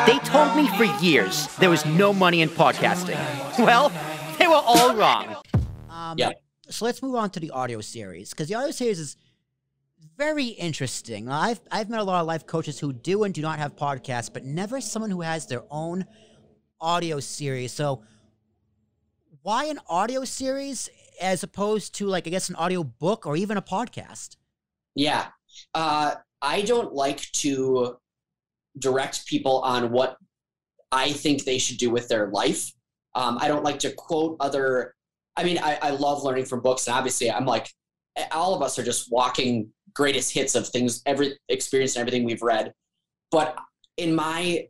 They told me for years there was no money in podcasting. Well, they were all wrong. So let's move on to the audio series, because the audio series is very interesting. I've met a lot of life coaches who do and do not have podcasts, but never someone who has their own audio series. So why an audio series as opposed to, like, I guess, an audio book or even a podcast? Yeah. I don't like to direct people on what I think they should do with their life. I don't like to quote I love learning from books. And obviously I'm like, all of us are just walking greatest hits of things, every experience and everything we've read. But in my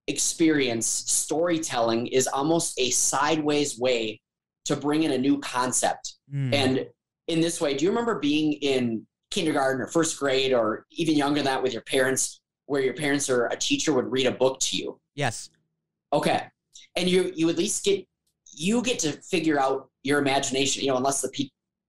experience, storytelling is almost a sideways way to bring in a new concept. And in this way, do you remember being in kindergarten or first grade or even younger than that with your parents, where your parents or a teacher would read a book to you? Yes. Okay. And you at least get to figure out your imagination, unless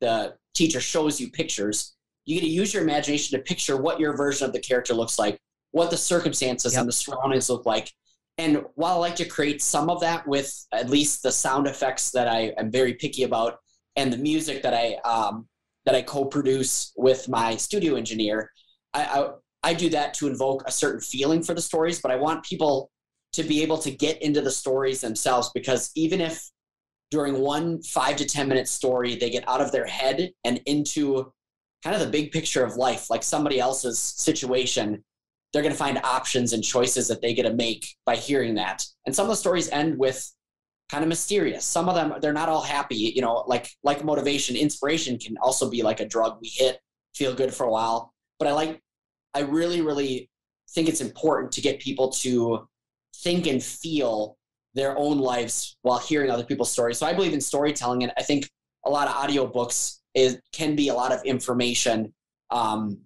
the teacher shows you pictures, you get to use your imagination to picture what your version of the character looks like, what the circumstances and the surroundings look like. And while I like to create some of that with at least the sound effects that I am very picky about and the music that I co-produce with my studio engineer, I do that to invoke a certain feeling for the stories, but I want people to be able to get into the stories themselves, because even if during one 5 to 10 minute story, they get out of their head and into kind of the big picture of life, like somebody else's situation, they're going to find options and choices that they get to make by hearing that. And some of the stories end with kind of mysterious. Some of them, they're not all happy, like motivation. Inspiration can also be like a drug we hit, feel good for a while. But I really, really think it's important to get people to think and feel their own lives while hearing other people's stories. So I believe in storytelling, and I think a lot of audiobooks can be a lot of information, and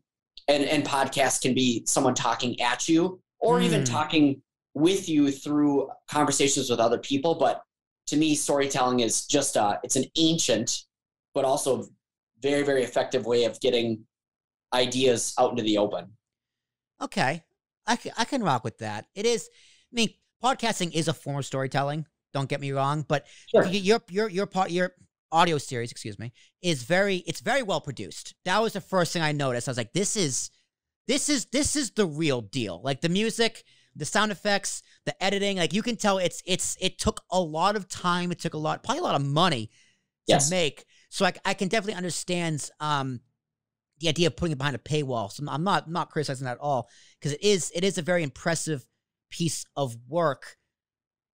podcasts can be someone talking at you or even talking with you through conversations with other people. But to me, storytelling is just it's an ancient but also very, very effective way of getting ideas out into the open. Okay. I can rock with that. It is, podcasting is a form of storytelling. Don't get me wrong, but sure. your audio series, is very well produced. That was the first thing I noticed. I was like, this is the real deal. Like the music, the sound effects, the editing, like you can tell it took a lot of time. It took probably a lot of money to make. So I can definitely understand the idea of putting it behind a paywall. So I'm not criticizing that at all, because it is a very impressive piece of work.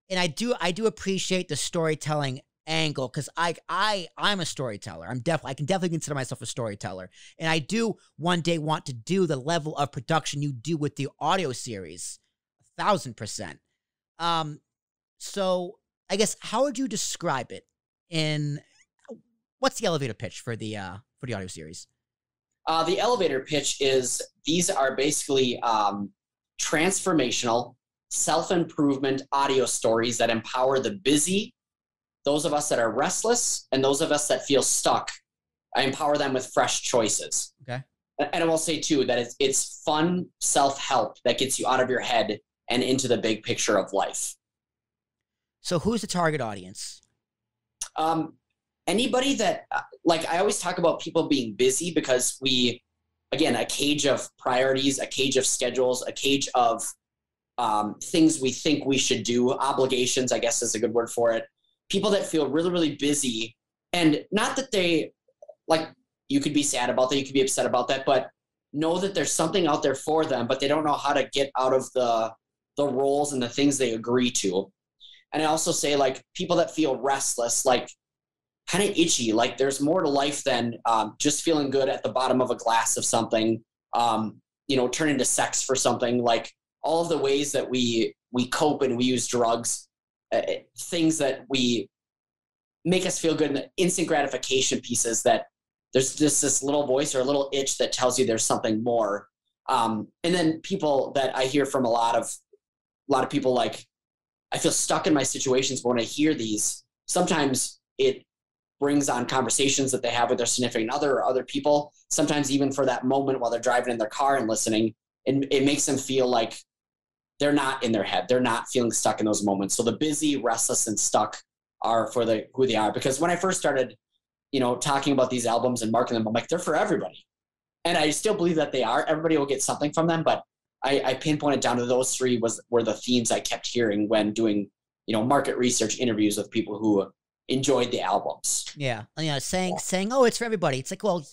And I do appreciate the storytelling angle, because I'm a storyteller. I can definitely consider myself a storyteller. And I do one day want to do the level of production you do with the audio series, 1,000%. So I guess, how would you describe it what's the elevator pitch for the audio series? The elevator pitch is, these are basically transformational, self-improvement audio stories that empower the busy, those of us that are restless, and those of us that feel stuck. I empower them with fresh choices. Okay. And I will say too that it's fun self-help that gets you out of your head and into the big picture of life. So who's the target audience? Anybody that, like I always talk about people being busy, because again, a cage of priorities, a cage of schedules, a cage of things we think we should do, obligations, I guess is a good word for it. People that feel really, really busy, and not that they, like, you could be sad about that, you could be upset about that, but know that there's something out there for them, but they don't know how to get out of the roles and the things they agree to. And I also say, like, people that feel restless, like kind of itchy, like there's more to life than just feeling good at the bottom of a glass of something, turning to sex for something, like all of the ways that we cope and we use drugs, things that we make us feel good, and the instant gratification pieces, that there's just this little voice or a little itch that tells you there's something more. And then people that I hear from a lot of people, like, I feel stuck in my situations, but when I hear these, sometimes it brings on conversations that they have with their significant other or other people. Sometimes even for that moment while they're driving in their car and listening, it makes them feel like they're not in their head. They're not feeling stuck in those moments. So the busy, restless, and stuck are for who they are. Because when I first started, talking about these albums and marketing them, I'm like, they're for everybody. And I still believe that they are. Everybody will get something from them. But I pinpointed down to those three were the themes I kept hearing when doing, market research interviews with people who enjoyed the albums. Yeah. Saying, oh, it's for everybody. It's like, well,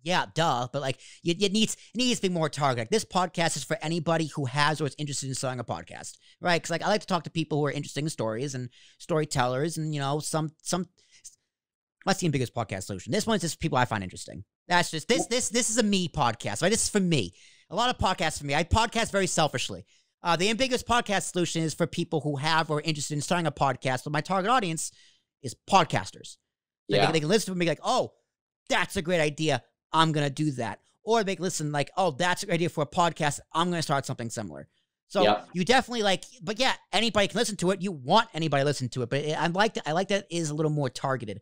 yeah, duh. But like, it needs to be more targeted. Like, this podcast is for anybody who has or is interested in starting a podcast, right? Because like, I like to talk to people who are interested in stories and storytellers, and some. That's the Ambiguous podcast solution. This one's just people I find interesting. That's just this is a me podcast, right? This is for me. A lot of podcasts for me. I podcast very selfishly. The Ambiguous podcast solution is for people who have or are interested in starting a podcast. But my target audience is podcasters. So they can listen to me like, oh, that's a great idea. I'm going to do that. Or they can listen like, oh, that's a great idea for a podcast. I'm going to start something similar. So you definitely but yeah, anybody can listen to it. You want anybody to listen to it. But I like that it is a little more targeted.